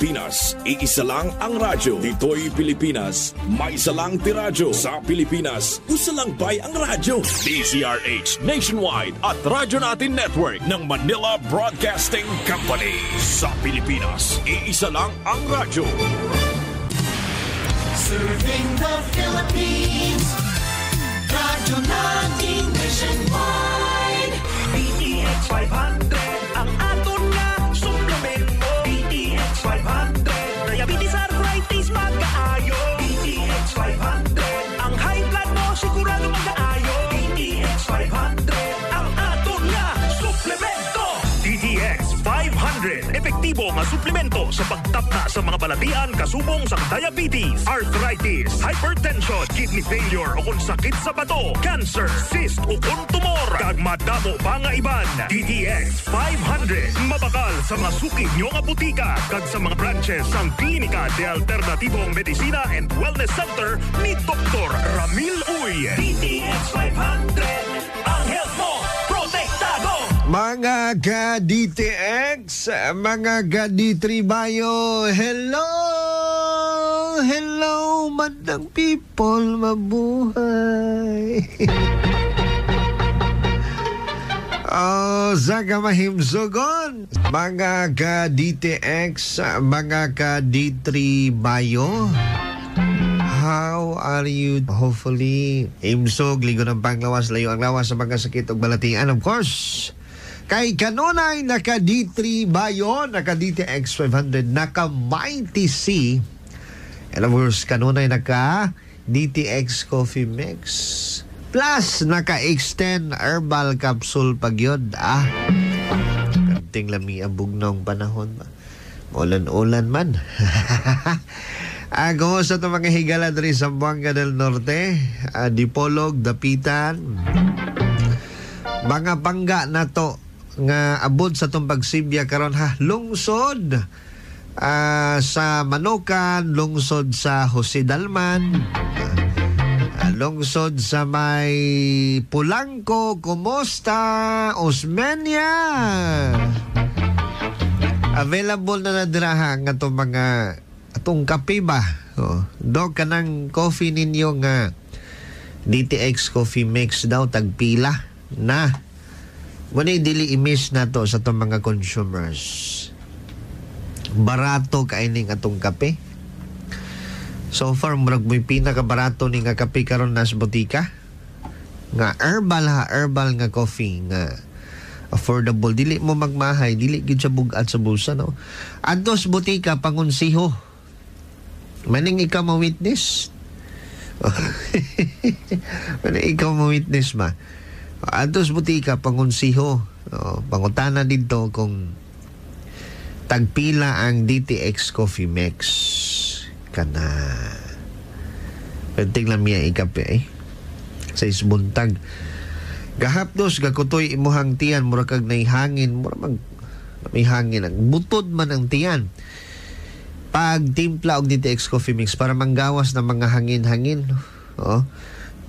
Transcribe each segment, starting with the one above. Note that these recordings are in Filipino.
Pilipinas, iisa lang ang radyo. Dito'y Pilipinas, may isa lang tiradyo. Sa Pilipinas, usa lang bay ang radyo. DZRH Nationwide at Radyo Natin Network ng Manila Broadcasting Company. Sa Pilipinas, iisa lang ang radyo. Serving the Philippines, Radyo Natin Nationwide. DTX 500 ang aton nga suplemento. DTX 500 diabetes arthritis magkaayo. DTX 500 ang high blood mo sigurado magkaayo. DTX 500 ang aton nga suplemento. DTX 500 epektibo nga suplemento sa pagtapna sa mga balatian kasubong sa diabetes, arthritis, hypertension, kidney failure o kung sakit sa bato, cancer, cyst o kung tumor, kag madamo pa nga iban. DTX 500 mabakal sa mga suki nyo nga butika kag sa mga branches sang Klinika de Alternatibong Medicina and Wellness Center ni Dr. Ramil Uy. DTX 500 ang health mo protektado. Mga ka-DTX, mga ka-D3 Bayo, hello! Hello, madang people, mabuhay! Sa kamahimsugon, mga ka-DTX, mga ka-D3 Bayo, how are you? Hopefully, imsog, ligo ng panglawas, layo ang lawas sa mga sakit o balatian, of course. Kay kanunay naka D3 Bayo, naka DTX 500, naka Mighty C, and of course kanunay naka DTX Coffee Mix, plus naka Extend Herbal Capsule pagyod. Kanting lami ang bugnong panahon ba? Ulan-ulan man. Ako sa itong mga higala diri sa Buanga del Norte, Dipolog, Dapitan, mga bangga na to nga abot sa itong pagsibya karon ha. Lungsod sa Manukan, lungsod sa Jose Dalman, lungsod sa may Pulangco, Comosta, Osmeña. Available na nadiraha nga itong mga atong kape ba? Do ka ng coffee ninyo nga DTX Coffee Mix daw tagpila na. Muna dili imis na to sa itong mga consumers. Barato kaining atong kape. So far, murag mo'y pinakabarato ni nga kape karon nas botika. Nga herbal ha, herbal nga coffee nga affordable. Dili mo magmahay, dili gid sa bugat sa bulsa, no? Adtos botika pangunsiho. Maning ikaw ma-witness. Maning ikaw ma-witness ba? Adtos butika pangunsiho, pangutana dito kung tagpila ang DTX Coffee Mix kana. Penting lang miya ikape sa isbuntag. Gahapdos gakutoy imuhang tiyan mura kag naihangin, mura may hangin ang butod man ang tiyan. Pag timpla og DTX Coffee Mix para manggawas ng mga hangin-hangin,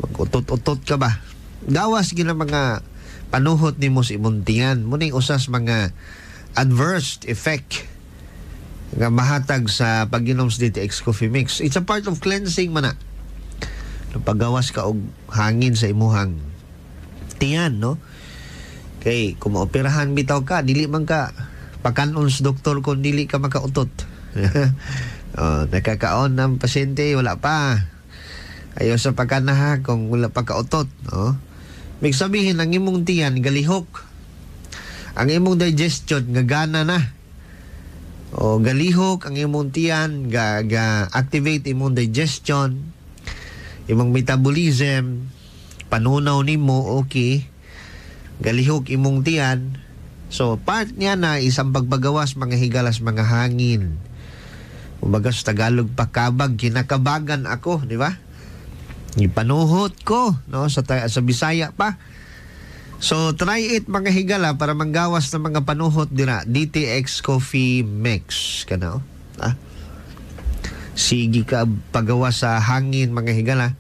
mag-utot-utot ka ba? Gawas gina mga panuhot ni mo sa imuntian. Muning usas mga adverse effect nga mahatag sa pag-inom sa DTX Coffee Mix. It's a part of cleansing man na. Paggawas ka og hangin sa imuhang tiyan, no? Kay kung maoperahan bitaw ka, dili man ka pakanon sa doktor kung dili ka makautot. Nakakaon ng pasyente, wala pa. Ayaw sa pagkanaha kung wala pa kautot, no? May sabihin, ang imong tiyan, galihok. Ang imong digestion, gagana na. O galihok, ang imong tiyan, activate imong digestion, imong metabolism, panunaw nimo, okay. Galihok imong tiyan. So, part niya na isang pagbagawas, mga higalas, mga hangin. Kumbaga sa Tagalog, pakabag, kinakabagan ako, di ba? Ipanuhot ko, no, sa Bisaya pa. So try it mga higala para manggawas ng mga panuhot dira. DTX Coffee Mix kana. Sige ka pagawa sa hangin mga higala.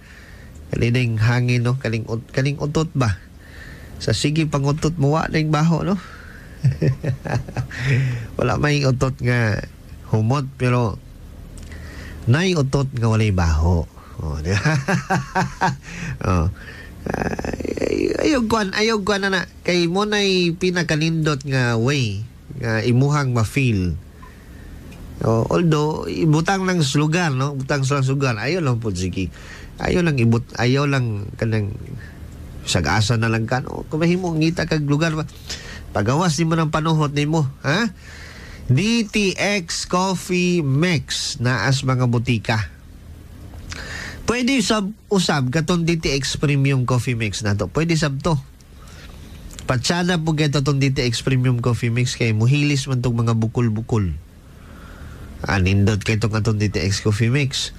Kaning hangin, no, kaning utot ba? Sa sige pangutot mo wa ning baho, no. Wala may utot nga humot pero nay utot nga walay baho. Di ba? Ayog ko na kay mo nay pinakanindot nga way nga imuhang ma-feel. Although ibutang lang sa lugar, no? Butang sa lugar, ayaw lang po sige. Ayaw lang kanang sag-asa na lang kan. Kung mahimo ngita kag lugar ba. Pagawas nimo ng panuhot nimo, ha? DTX Coffee Mix naas mga butika. Pwede usab katong DTX Premium Coffee Mix na to. Pwede sab to. Patsada po kayo itong DTX Premium Coffee Mix kay muhilis man itong mga bukol-bukol. Nindot kayo itong DTX Coffee Mix.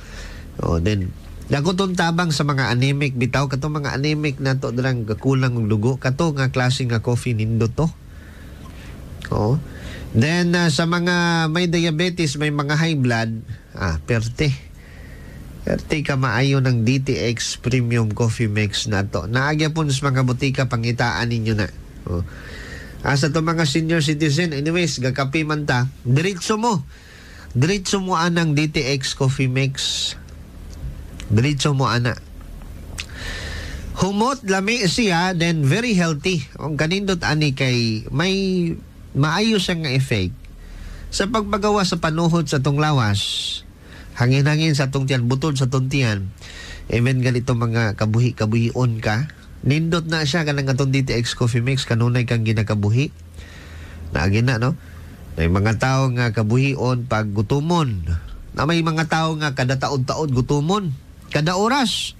Then, dako itong tabang sa mga anemic. Bitaw katong mga anemic na to dalang kakulang ng dugo. Kato nga klase nga coffee nindot to. Then, sa mga may diabetes, may mga high blood, perte ka maayo ng DTX Premium Coffee Mix na to. Naagya po sa mga butika, pangitaan ninyo na. Sa to mga senior citizen, anyways, gakapi man ta, diretso mo anang DTX Coffee Mix. Diretso mo ana. Humot, lami siya, then very healthy. Ang kanindot ani kay may maayo siyang effect sa pagpagawa sa panuhot sa tong lawas. Hangin-hangin sa tong tiyan, butod sa tong tiyan. Even ganito mga kabuhi-kabuhion ka. Nindot na siya kanang atong DTX Coffee Mix, kanunay kang ginakabuhi. Naagin na, no? May mga tao nga kabuhion pag gutumon. Na may mga tao nga kada taod-taod gutumon. Kada oras.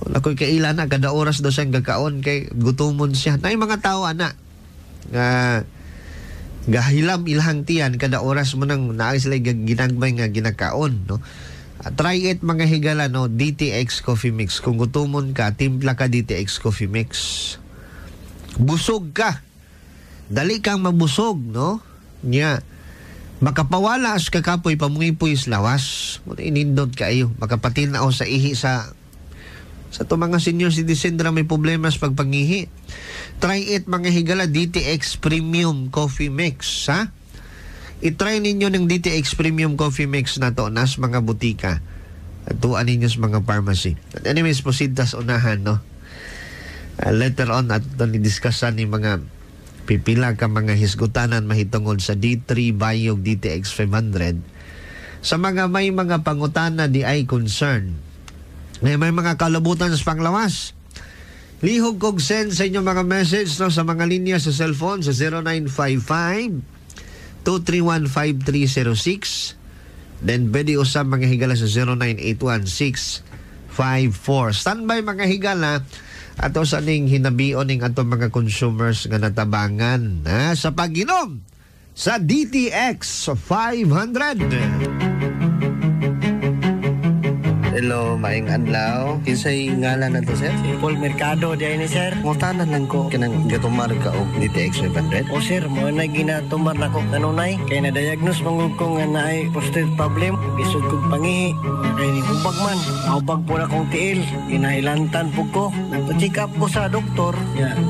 Ako'y kaila na, kada oras daw siyang gakaon kay gutumon siya. Na mga tao, ana, nga gahilam ilhang tiyan kada oras mo nang naay sila ginagmay nga ginakaon, no? Try it mga higala, no? DTX Coffee Mix. Kung gutumon ka, timpla ka DTX Coffee Mix. Busog ka. Dali kang mabusog, no? Nya makapawala as kakapoy pamungipoy lawas. Muna inindot kayo. Makapatil na ako sa ihi sa to mga senior citizen na may problema sa pagpangihi. Try it mga higala, DTX Premium Coffee Mix, ha? I-try ninyo ng DTX Premium Coffee Mix na to nas mga butika at tuan ninyo sa mga pharmacy. But anyways, proceed tas unahan, no? Later on at ni-discussan ni mga pipila ka mga hisgutanan mahitungod sa D3 Bayog DTX 500 sa mga may mga pangutana di ay concern. May mga kalabutan sa panglawas. Lihog kog send sa inyo mga message, no, sa mga linya sa cellphone sa 0955-231-5306. Then pwede usap mga higala sa 0981-654. Standby mga higala ato sa ning hinabion ning ato mga consumers nga natabangan sa pag-inom sa DTX 500. Hello, maing adlaw. Kinsay ngalan na to, sir? Si Paul Mercado, diyan ni sir. Mutanan lang ko kanang gatumar ka og DTX 500. O sir, mo na ginatumar na ko kanunay. Kaya na-diagnose mangug ko nga naay prostate problem. Isod kong pangihi. Kaya ni hubag man. Hubag po na kong tiil. Ginailantan po ko. Nagpa-check up ko sa doktor.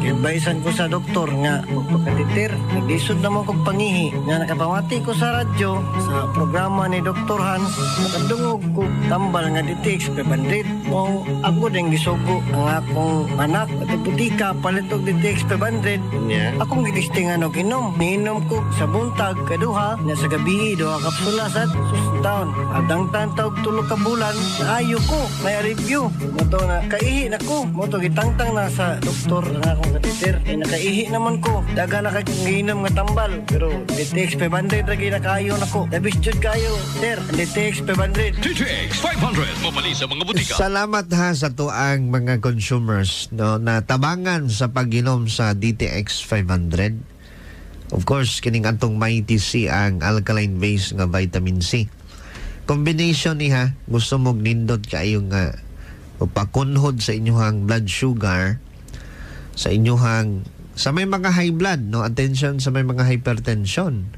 Kibaisan ko sa doktor nga magpakatitir. Naglisod naman kong pangihi. Nga nakapamati ko sa radyo sa programa ni Dr. Hans. Nakadungog ko tambal nga DTX 500. O ako din gisugo ang akong anak at butika palitog DTX 500. Akong gitistingan og inom. Niinom ko sa buntag kaduha na sa gabi duha kapsula sa susdown. Adang tantog tulo ka bulan na ayo ko may review. Moto na kaihi na ko. Moto gitangtang na sa doktor ang akong katitir. Nakaihi naman ko. Daga na kay giinom nga tambal. Pero DTX 500 ra ginakayo nako. Labis jud kayo. Sir, DTX 500. DTX 500 mabali sa mga butika. Salamat ha sa tuang mga consumers, no, na tabangan sa pag-inom sa DTX 500. Of course, kining atong Mighty C ang alkaline base nga vitamin C. Combination ni ha, gusto mong nindot kayo nga pakunhod sa inyong blood sugar, sa inyong sa may mga high blood, no, attention sa may mga hypertension.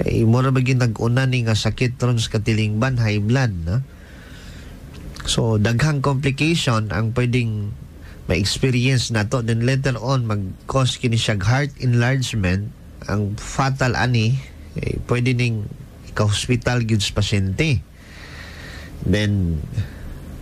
Mura baging nag-una ni nga sakit ron sa katilingban, high blood, no? So, daghang complication ang pwedeng ma-experience na to. Then later on, mag-cause kini siya heart enlargement. Ang fatal ani, pwede ning ka-hospital gyud sa pasyente. Then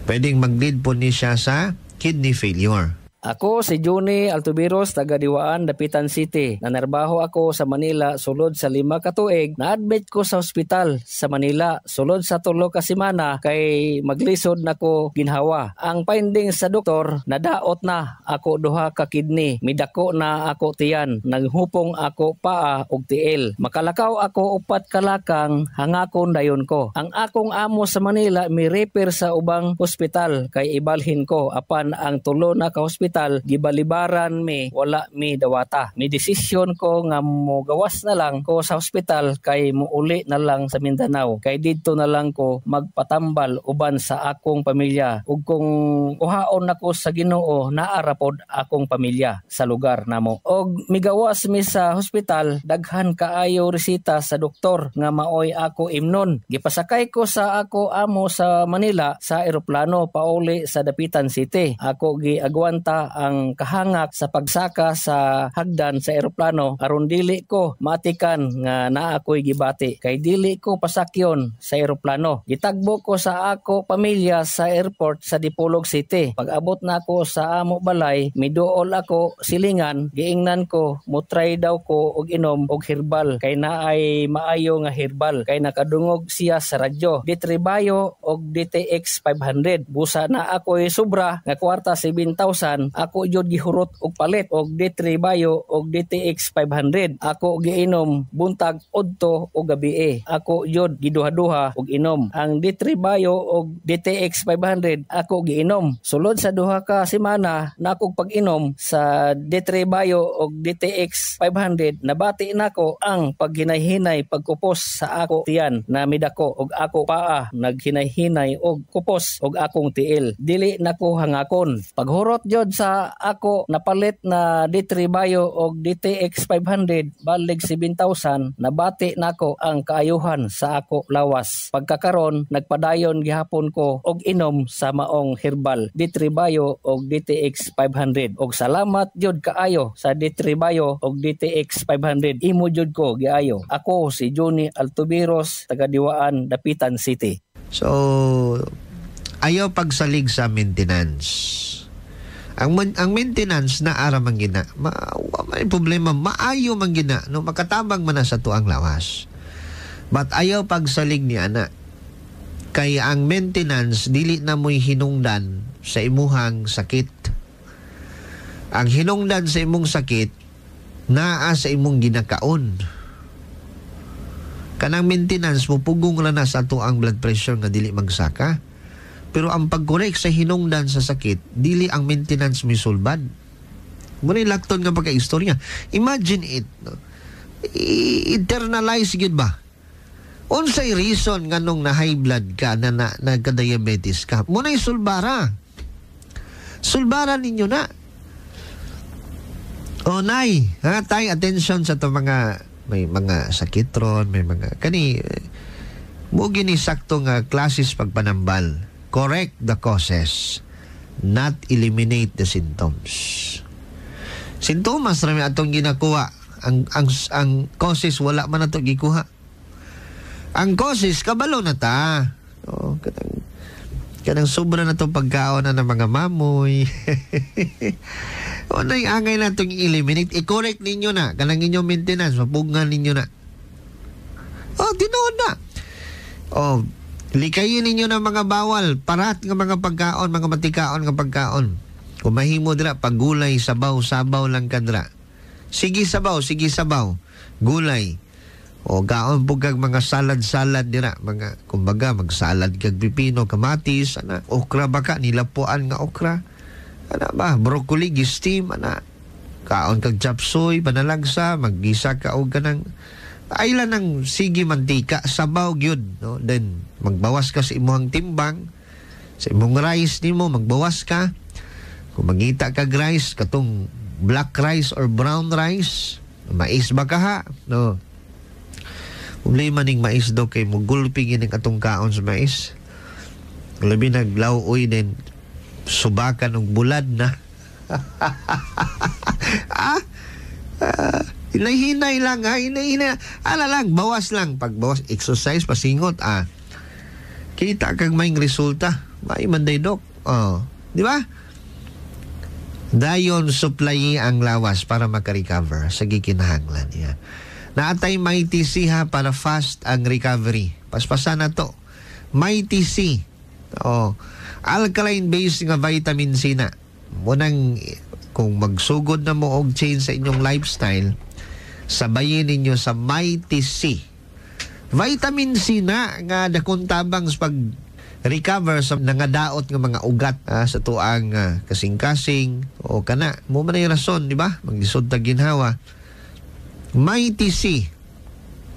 pwedeng mag-lead po ni siya sa kidney failure. Ako si Johnny Altubiros, taga Diwaan, Dapitan City. Nanarbaho ako sa Manila sulod sa 5 ka tuig. Na-admit ko sa ospital sa Manila sulod sa 3 ka semana kay maglisod nako ginhawa. Ang findings sa doktor, nadaot na ako 2 ka kidney. Midako na ako tiyan. Naghupong ako paa ug tiil. Makalakaw ako 4 kalakang hangakon dayon ko. Ang akong amo sa Manila mi-refer sa ubang ospital kay ibalhin ko apan ang 3 na ka ospital gibalibaran mi wala mi dawata. Mi desisyon ko nga mogawas na lang ko sa ospital kay muuli na lang sa Mindanao kay didto na lang ko magpatambal uban sa akong pamilya ug kung uhaon nako sa Ginoo naara pod akong pamilya sa lugar namo. Og migawas mi sa ospital daghan kaayo resita sa doktor nga maoy ako imnon. Gipasakay ko sa ako amo sa Manila sa eroplano pauli sa Dapitan City. Ako giagwanta ang kahangak sa pagsaka sa hagdan sa eroplano aron dili ko matikan nga naa ako'y gibati kay dili ko pasakyon sa eroplano. Gitagbo ko sa ako pamilya sa airport sa Dipolog City. Pag-abot na ako sa amo balay, miduol ako silingan, giingnan ko mutry daw ko og inom og herbal kay naay maayo nga herbal kay nakadungog siya sa radyo. Ditribayo og DTX 500. Busa na ako'y sobra nga kwarta 7,000. Ako jud gihurot og palit og D3 Bio og DTX 500. Ako giinom buntag udto og gabi. Ako jud giduha-duha og inom. Ang D3 Bio og DTX 500 ako giinom. Sulod sa 2 ka semana nako pag-inom sa D3 Bio og DTX 500 nabati nako ang paghinay-hinay pagkupos sa ako tiyan na midako og ako paa naghinay-hinay og kupos og akong tiil. Dili nako hangakon. Paghurot jud sa ako napalit na D3 Bio og DTX 500 balig 7,000 nabati nako ang kaayuhan sa ako lawas. Pagkakaron nagpadayon gihapon ko og inom sa maong herbal D3 Bio og DTX 500 og salamat jud kaayo sa D3 Bio og DTX 500. Imo jud ko giayo. Ako si Johnny Altubiros, taga Diwaan, Dapitan City. So ayaw pagsalig sa maintenance. Ang maintenance na ara man gina, may problema, maayo man gina, no, makatabang man na sa tuang lawas. But ayaw pagsalig ni ana. Kay ang maintenance, dili na mo'y hinungdan sa imuhang sakit. Ang hinungdan sa imong sakit, naa sa imong ginakaon. Kanang maintenance, mupugong na na sa tuang blood pressure nga dili magsaka. Pero ang pag-correct sa hinungdan sa sakit, dili ang maintenance misulbad. Muna lakton nga pagka-istorya. Imagine it. No? Internalize yun ba? Unsay reason nga nung na high blood ka, na nagka-diabetes ka? Muna isulbara. Sulbara ninyo na. O nay, tay attention sa to mga, may mga sakit ron, may mga, mo ginisakto nga klases pagpanambal. Correct the causes, not eliminate the symptoms. Sintomas rami atong ginakuha. Ang causes wala man nato gikuha. Ang causes kabalo na ta. Oh, kanang sobra na to pagkaon na ng mga mamoy. O nay angay na itong eliminate. I-correct ninyo na. Kanang inyong maintenance, mapugngan ninyo na. Oh, tinood na. Oh, likayin ninyo ng mga bawal, parat ng mga pagkaon, mga matikaon ng pagkaon. Kung mahimo dira, paggulay, sabaw lang kadra. Sige sabaw. Gulay. O gaon po kag mga salad dira. Mga, kumbaga, magsalad kag pipino, kamatis, okra baka, nilapuan nga okra. Broccoli, gistim, kaon kag chapsoy, panalagsa, maggisa ka og kanang aylan ng sige mantika, sabaw gyud, no? Then magbawas ka sa imong timbang, sa imong rice nimo magbawas ka. Kung mangita kag rice katong black rice or brown rice, mais ba ka ha, no? Uli maning mais do kay mugulpi gini katong kaon sa mais. Labi naglawoy din subakan og bulad na. Hinay-hinay lang ha, hinay-hinay. Ala lang, bawas lang. Pag bawas, exercise, pasingot, kita kang may resulta. May manday, Dok. Di ba? Dayon supply ang lawas para makarecover sa gikinahanglan niya. Naatay may TC ha para fast ang recovery. Paspasan na to. May TC. Alkaline based nga vitamin C na. Munang kung magsugod na mo og change sa inyong lifestyle, sabayin ninyo sa Mighty C. Vitamin C na nga dakong tabang sa pag-recover sa nangadaot nga mga ugat sa tuang kasing-kasing o kana. Mo man ay rason, di ba? Maglisod ta ginhawa. Mighty C.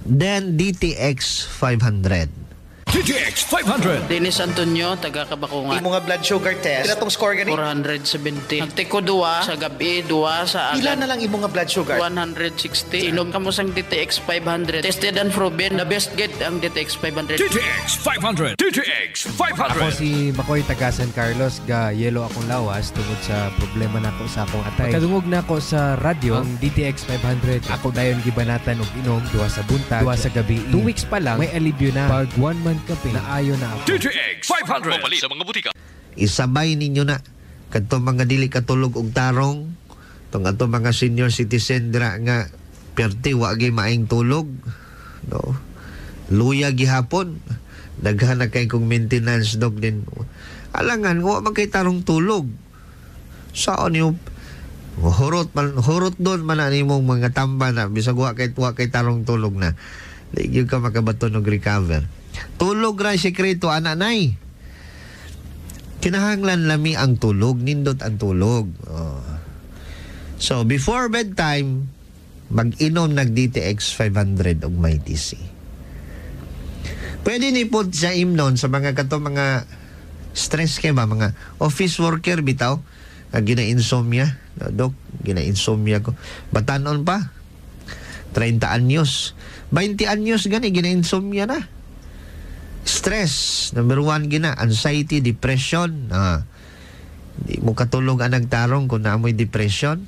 Then DTX 500. DTX 500. Dennis Antonio, taga Kabakungan. Imo nga blood sugar test. Pila tong score gani? 470. Nagtiko 2 sa gabi, 2 sa agad. Pila na lang imo nga blood sugar? 160. Inom ka mo sang DTX 500. Tested and proven. The best get ang DTX 500. DTX 500. DTX 500. Ako si Makoy taga San Carlos, ga yelo akong lawas tungod sa problema nako sa akong atay. Kadungog na ako sa radyo ang DTX 500. Ako dayon gibanatan og inom 2 sa buntag, 2 sa gabi. 2 weeks pa lang may alibyo na. Pag 1 month kape na ayo na ako. DTX 500. Mabali sa mga butika. Isabay ninyo na kadto mga dili katulog og tarong, tong ato mga senior citizen dira nga perti wa gyud maayong tulog, no? Luya gihapon. Daghan na kay kong maintenance, Dok, din. Alangan wa man kay tarong tulog. Saon niyo hurot doon man nimong mga tamba na bisag wa kay tarong tulog na. Di ka makabaton og recover. Tulog ra sekreto ana nay. Kinahanglan lami ang tulog, nindot ang tulog. So before bedtime, mag-inom nag DTX 500 og Mighty C. Pwede ni pud sa imnon sa mga mga stress kay ba, mga office worker bitaw, gina-insomnia, Dok, gina-insomnia ko. Batanon pa. 30 anyos. 20 anyos gani gina-insomnia na. Stress, number 1 gina, anxiety, depression. Di mo katulog ang nagtarong kung naamoy depression.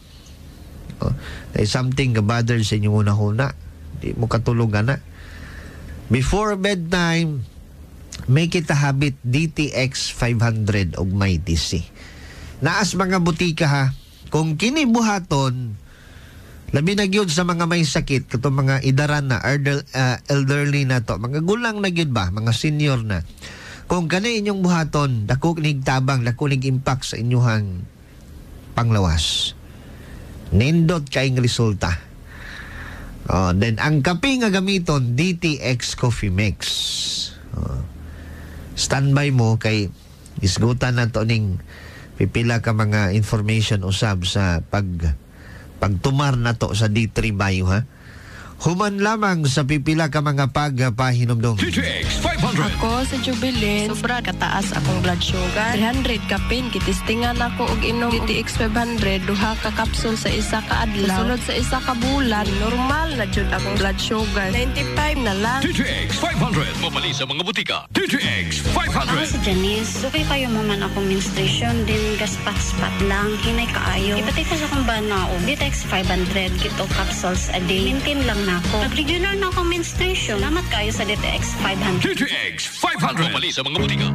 There's something nga bother sa inyong una-una. Di mo katulog na. Before bedtime, make it a habit, DTX 500 og Mighty C. Naas mga butika ha, kung kinibuhaton, labi na gyud sa mga may sakit, kato mga idaran na, elderly na to, mga gulang na gyud ba, mga senior na. Kung kani inyong buhaton, dako nig tabang, dako nig impact sa inyong panglawas. Nindot kaing resulta. Then ang kape nga gamiton, DTX Coffee Mix. Standby mo kay isgutan na to ning pipila ka mga information usab sa pagtumar na to sa D3 Bio ha. Human lamang sa pipila ka mga pagpahinomdom. DTX 500. Ako sa Jubilee, sobra kataas akong blood sugar. 300 kapin, kitistingan ako og inom DTX 500, duha ka kapsul sa isa ka adlaw. Sulod sa isa ka bulan, normal na jud akong blood sugar. 95 na lang. DTX 500. Mabali sa mga butika. DTX 500. Ako si Janice. Okay kayo maman akong menstruation, din gaspat-spat lang, hinay kaayo. Ipatay ko sa akong banao. DTX 500, kito capsules a day. Maintain lang na ako. Nag-regular na akong menstruation. Salamat kayo sa DTX 500. DTX 500. Mabali sa mga butika.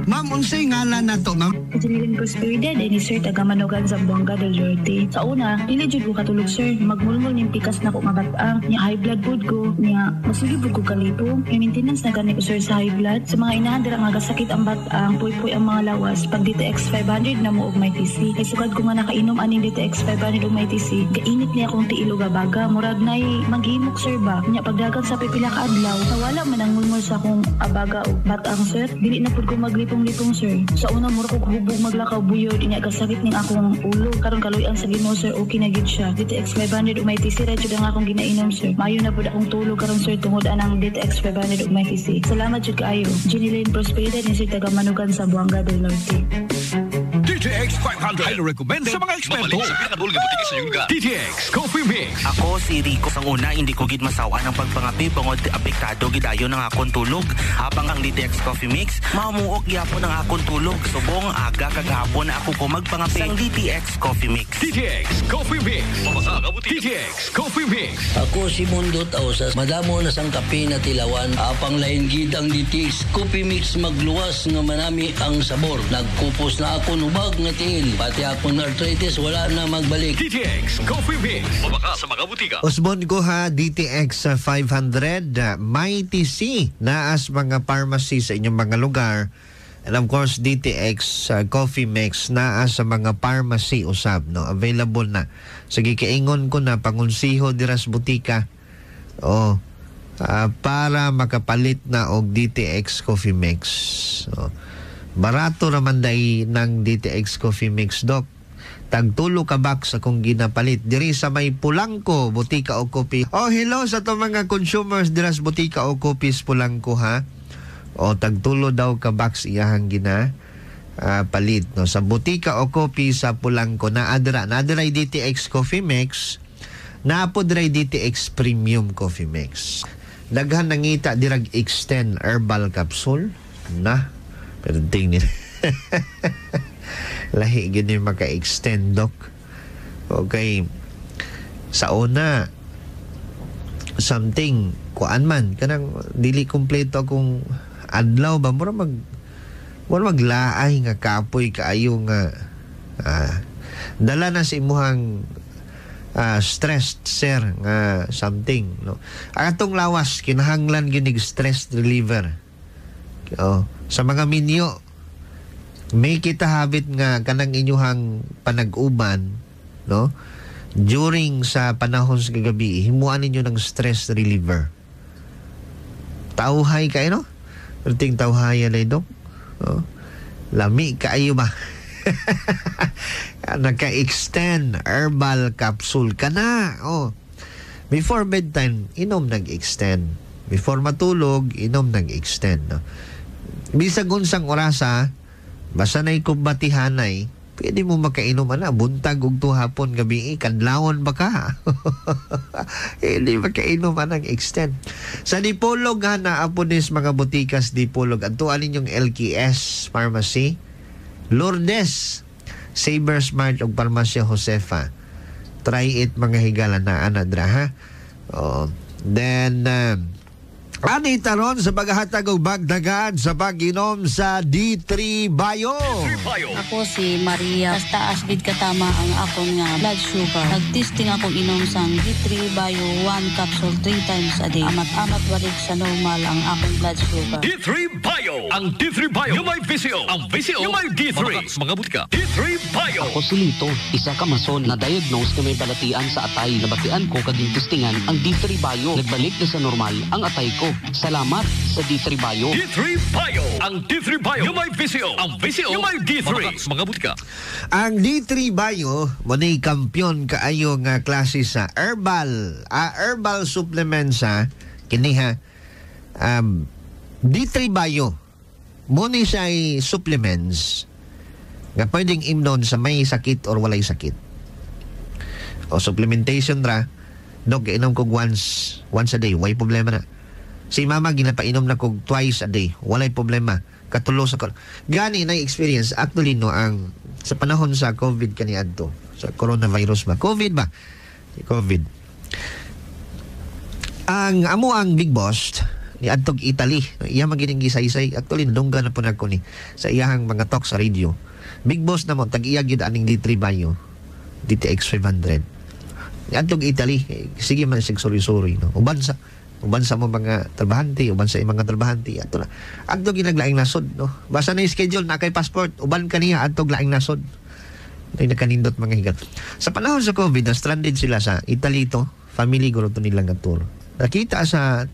Ma'am, unsay ngalan na to, ma'am? Janiline Prosperidad, ni Sir taga Manugan, Zamboanga del Norte. Sa una, dili jud ko katulog, sir. Magmulmul ning pikas na ko mabat-ang. Nya high blood pod ko. Nya masulibog ko kalipo. Nya maintenance na gani ko, sir, sa high blood. Sa mga inahan dira nga gasakit ang bat-ang, puy-puy ang mga lawas. Pag DTX 500 na mo og may TC. Kay sugad ko nga nakainom aning DTX 500 og may TC. Gainit niya akong tiilo gabaga. Murag nay maghimok, sir ba. Nya pagdagan sa pipila ka adlaw, nawala man ang mulmul sa akong abaga og bat-ang, sir. Dili na pod ko maglipong-lipong, sir. Sa una mura ko hubog maglakaw buyod, inya gasakit ning akong ulo. Karon kaloy-an sa Ginoo, sir, okay na gid siya. DTX 500 ug may TC ra jud ang akong ginainom, sir. Maayo na pod akong tulog karon, sir, tungod anang DTX 500 ug may TC. Salamat jud kaayo. Janiline Prosperidad, ni Sir taga Manugan, Zamboanga del Norte. DTX 500. Highly recommend sa mga eksperto. DTX Coffee Mix. Ako si Rico. Sang una, hindi ko gid masawa ng pagpangapi bangod apektado gidayon ng akong tulog. Habang ang DTX Coffee Mix, mamuok gyapon ang akong tulog. Subong aga kagahapon na ako ko magpangapi sang DTX Coffee Mix. DTX Coffee Mix. DTX Coffee Mix. Ako si Mundo Tausas. Madamo na sang kape na tilawan. Apang lain gid ang DTX Coffee Mix magluwas nga manami ang sabor. Nagkupos na ako nubag nga tiil. Pati akong arthritis wala na magbalik. DTX Coffee Mix. Mabaka sa mga butika. Osbon ko ha, DTX 500. Mighty C. Naas mga pharmacy sa inyong mga lugar. And of course, DTX Coffee Mix naas sa mga pharmacy usab. No? Available na. Sige, kaingon ko na pangunsiho diras butika. Para makapalit na og DTX Coffee Mix. Barato raman day ng DTX Coffee Mix, Doc. Tagtulo ka box akong ginapalit diri sa may Pulangko, Butika o Kopi. Hello sa to mga consumers diras Butika o Kopis Pulangko ha. Tagtulo daw ka box iyahang gina palit no sa Butika o Kopi sa Pulangko na adra DTX Coffee Mix, na po DTX Premium Coffee Mix. Daghan nangita dirag Extend Herbal Capsule na pero tingin lahi gini maka-extend, Doc. Okay. Sa una, something, kuan man, kanang dili kompleto akong adlaw ba? Mura maglaay nga kapoy kaayo nga dala na sa imuhang stressed, sir, nga something. No? Ang atong lawas, kinahanglan ginig stress reliever. Sa mga minyo, may kita habit nga kanang inyuhang panag-uban, no? During sa panahon sa kagabi, himuan ninyo ng stress reliever. Tauhay kayo, no? Perting tauhay alay, Dok. No? Lami kayo ba? Naka-extend herbal capsule ka na. Before bedtime, inom nag-extend. Before matulog, inom nag-extend. No? Bisag unsang orasa, basta na'y kumbatihanay, pwede mo makainom na, buntag og tuhapon gabi, kadlawon ba ka? Hindi makainom ng extend. Sa Dipolog ha, naaponis mga butikas Dipolog, antuan ninyong LKS Pharmacy, Lourdes, Saber Smart ug Parmasya Josefa. Try it mga higala na anadra ha. Then ani taron sa paghahatag og bagdagan sa pag-inom sa D3 Bio. Ako si Maria. Taas gid katama ang akong nga blood sugar. Nagtesting akong inom sang D3 Bio 1 capsule 3 times a day. Amat-amat balik sa normal ang akong blood sugar. D3 Bio. Ang D3 Bio yung may VCO. Ang VCO yung may D3. Mga butika. D3 Bio. Ako si Lito. Isa ka mason na diagnose na may balatian sa atay. Nabatian ko kaging testingan ang D3 Bio. Nagbalik na sa normal ang atay ko. Salamat sa D3 Bio. D3 Bio. Ang D3 Bio yung may VCO. Ang VCO yung may D3. Mga butika. Ang D3 Bio, muna'y kampiyon kaayo nga klase sa herbal. Herbal supplements ha. Kini ha. D3 Bio, muna'y siya'y supplements nga pwedeng imnon sa may sakit or walay sakit. Supplementation ra. Dok, inom kog once a day. Way problema na. Si mama ginapainom na kog twice a day. Walay problema. Katulo sa gani na experience actually no ang sa panahon sa COVID kaniadto, sa coronavirus ba? COVID ba? COVID. Ang amo ang big boss ni adtog Italy. Iya magining gisaysay actually nadunggan na po nako ni sa iyahang mga talk sa radio. Big boss na mo tag-iya gyud aning D3 Bio. DTX 500. Ni adtog Italy. Sige man sig sorry no. Uban sa mga trabahante, uban sa mga trabahante, ato na. Adto ginaglaing nasod, no? Basta na schedule na kay passport, uban kaniya adto glaing nasod. Ay nakanindot mga higat. Sa panahon sa COVID, na-stranded sila sa Italy to, family guro to nilang tour. Nakita sa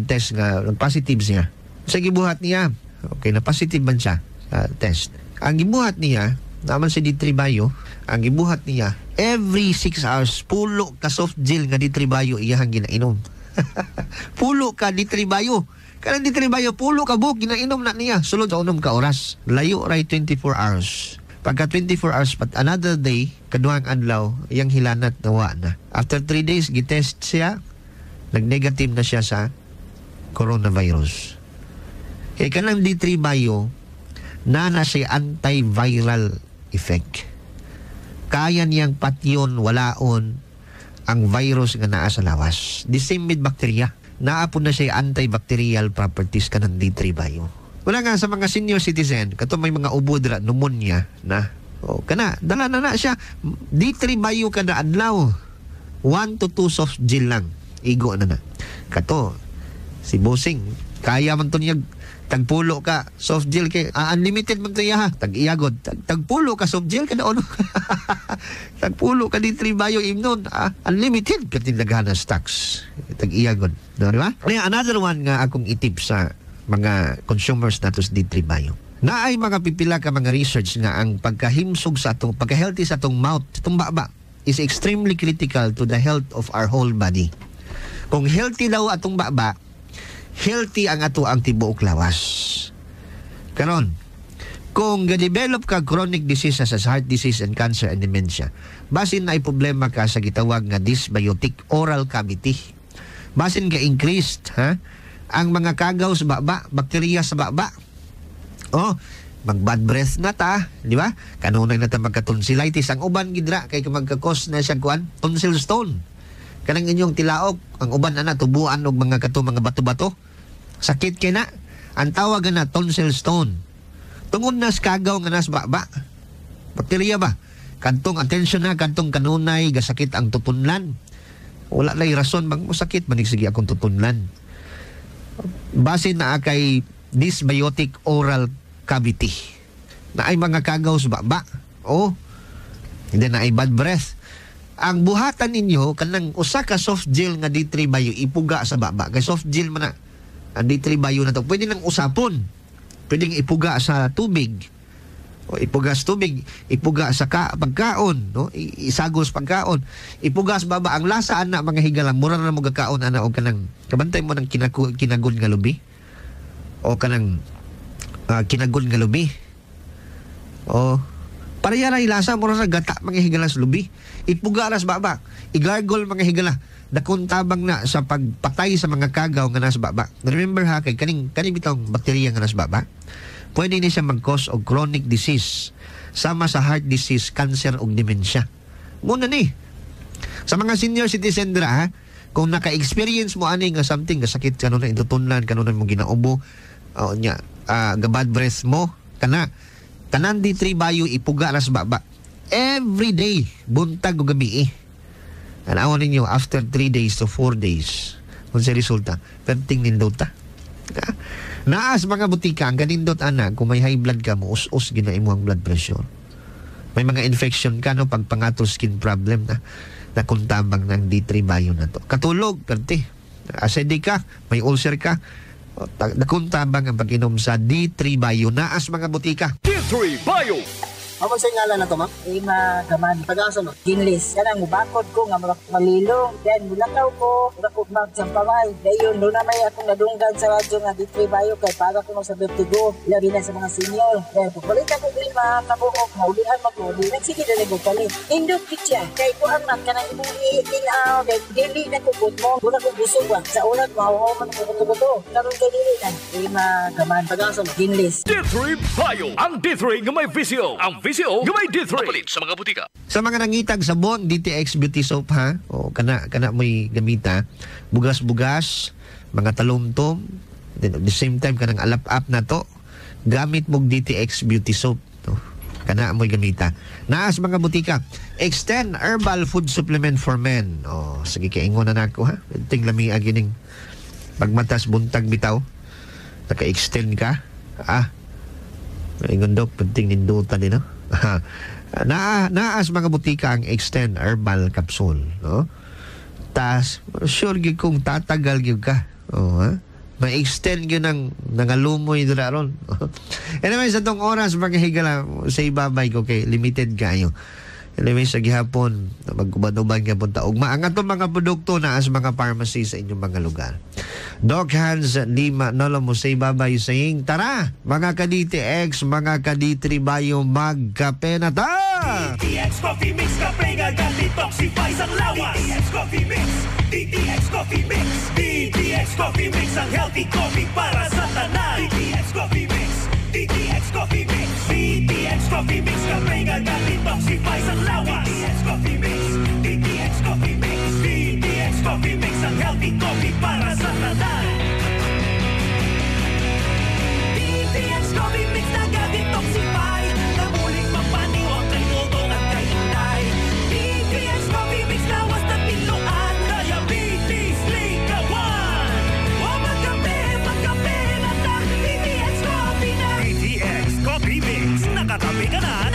test nga positive siya. Sa gibuhat niya, okay, na positive man siya test. Ang gibuhat niya, naman sa D3 Bio, ang gibuhat niya, every 6 hours, pulo ka soft gel nga D3 Bio iyahang ginainom. Pulo ka D3 Bio. Kanang D3 Bio, pulo ka buk, ginainom na niya. Sulod sa unom ka oras. Layo ray 24 hours. Pagka 24 hours pat another day, kaduhang adlaw, yang hilanat nawa na. After 3 days, gitest siya, nag-negative na siya sa coronavirus. Kaya kanang D3 Bio, na siya antiviral effect. Kaya niyang patyon, walaon, ang virus nga naa sa lawas. The same with bacteria. Naapon na siya antibacterial properties ka ng D3 Bio. Wala nga sa mga senior citizen, kato may mga ubo dira, pneumonia na. O, kana, dala na siya. D3 Bio kada adlaw. 1 to 2 soft gel lang. Igo na. Kato, si Bossing, kaya man to niya tagpulo ka soft gel kay unlimited man to ha. Tag-iyagod. Tagpulo ka soft gel kada ono. Tagpulo ka D3 Bio imnon. Unlimited ka tinagana stocks. Tag-iyagod. No, di ba? Another one nga akong itip sa mga consumers nato sa D3 Bio. Naay mga pipila ka mga research nga ang pagkahimsog sa atong pagka-healthy sa atong mouth, atong baba is extremely critical to the health of our whole body. Kung healthy daw atong baba, healthy ang ato ang tibuok lawas. Karon, kung ga-develop ka chronic diseases as heart disease and cancer and dementia, basin na ay problema ka sa gitawag nga dysbiotic oral cavity. Basin ka increased, ang mga kagaw sa baba, bakterya sa baba. Mag-bad breath na ta, di ba? Kanunay na ta magka-tonsillitis. Ang uban gidra, kay mag-cause na siya kuan, tonsil stone. Kanang inyong tilaok, ang uban na tubuan og mga mga bato-bato. Sakit kay na. Ang tawag na tonsil stone. Tungod na sa kagaw nga nas baba. Bakterya ba? Kantong attention na, kantong kanunay, gasakit ang tutunlan. Wala lay rason, magmusakit, manigsige akong tutunlan. Base na kay dysbiotic oral cavity. Na ay mga kagaw sa baba. Hindi na ay bad breath. Ang buhatan ninyo, kanang usa ka soft gel nga D3 Bio, ipuga sa baba. Kay soft gel man na, ang D3 Bio na to, pwede nang usapon. Pwedeng ipuga sa tubig. Ipuga sa tubig, ipuga sa pagkaon, no? Isagos pagkaon. Ipuga sa baba. Ang lasa ana mga higalang, mura na mo gakaon ana o kanang, kabantay mo ng kinagon nga lubi. O kanang kinagon nga lubi. Pareha na ilasa, mura na gata mga higala sa lubi. Ipuga na sa baba. Igargol mga higala. Dakon tabang na sa pagpatay sa mga kagaw nga nasa baba. Remember ha, kay kaning bitong bakterya nga nasa baba, pwede na siya mag-cause og chronic disease. Sama sa heart disease, cancer o dementia. Muna ni. Sa mga senior citizen dira, kung naka-experience mo ani nga something, nga sakit kanunay itutunlan, kanunay mo ginaubo, bad breath mo, kanan D3 Bio ipuga na sa baba. Every day, buntag o gabi Anawan ninyo, after 3 days to 4 days, kung sa resulta, perting nindota. Naas mga butika, ang ganindot kung may high blood ka mo, us-us ginaimo ang blood pressure. May mga infection ka, no, pagpangatol skin problem na kuntabang ng D3 Bio na to. Katulog, kanti. Acidic ka, may ulcer ka, nakuntabang ang pag-inom sa D3 Bio. Naas mga butika. D3 Bio! Ako sa ngalan na to, ma'am? Gaman. Pag-asa, no? Ginlis. Kanang mubakod ko nga malilong. Then, mulakaw ko. Mulakaw magsampaway. Dayon, doon na may akong nadunggan sa radyo nga D3 Bio kay para ko sa vertigo. Labi na sa mga senior. Then, pupalit ako din mga kabuok. Maulihan mag-uli. Nagsige na nagong palit. Indot kitya. Kay ko ang kanang imong i-tinaw. Kay dili na kubot mo. Muna ko busog ba. Sa ulat, mahuhuman ko buto-buto. Karoon kay dili na. Gaman. Pag-asa, no? Ginlis. D3 Bio! Ang D3 nga may visio. Ang visio nga may D3. Papalit sa mga butika. Sa mga nangitag sabon, DTX Beauty Soap ha. Kana mo'y gamita. Bugas-bugas, mga talumtom. Then at the same time, kanang alap-up na to. Gamit mong DTX Beauty Soap. Kana mo'y gamita. Naas mga butika. Extend Herbal Food Supplement for Men. Sige kaingon na nako ha. Ting lami agining pagmatas buntag bitaw. Naka-extend ka. Ingon dok, penting nindutan din, no? Naas mga butika ang Extend Herbal Capsule, no? Tas, sure gyud kung tatagal gyud ka. Ma-extend gyud ng nangalumoy dira ron. Anyway, sa tong oras mga higala sa ibabay ko kay limited kayo. Anyway, sa gihapon, magkuban-uban ka punta. Ugma ang atong mga produkto na as mga pharmacy sa inyong mga lugar. Doc Hans Lima Nolo Musay Babay saying, tara mga ka-DTX, mga ka-D3 Bayo, magkape na ta! DTX Coffee Mix, kape nga detoxify ang lawas. DTX Coffee Mix, DTX Coffee Mix, DTX Coffee Mix, ang healthy coffee para sa tanan. DTX Coffee Mix, DTX Coffee Mix, DTX Coffee Mix, kape nga detoxify ang lawas. DTX Coffee Mix, DTX Coffee Mix, DTX Coffee Mix, ang healthy coffee para sa tanan. DTX Coffee Mix na detoxify, na muling mapaniwang kay Dodong at kay Inday. DTX Coffee Mix, lawas na piluan, diabetes, ligawan. O magkape na ta, DTX Coffee na. DTX Coffee Mix, nakatabi ka na.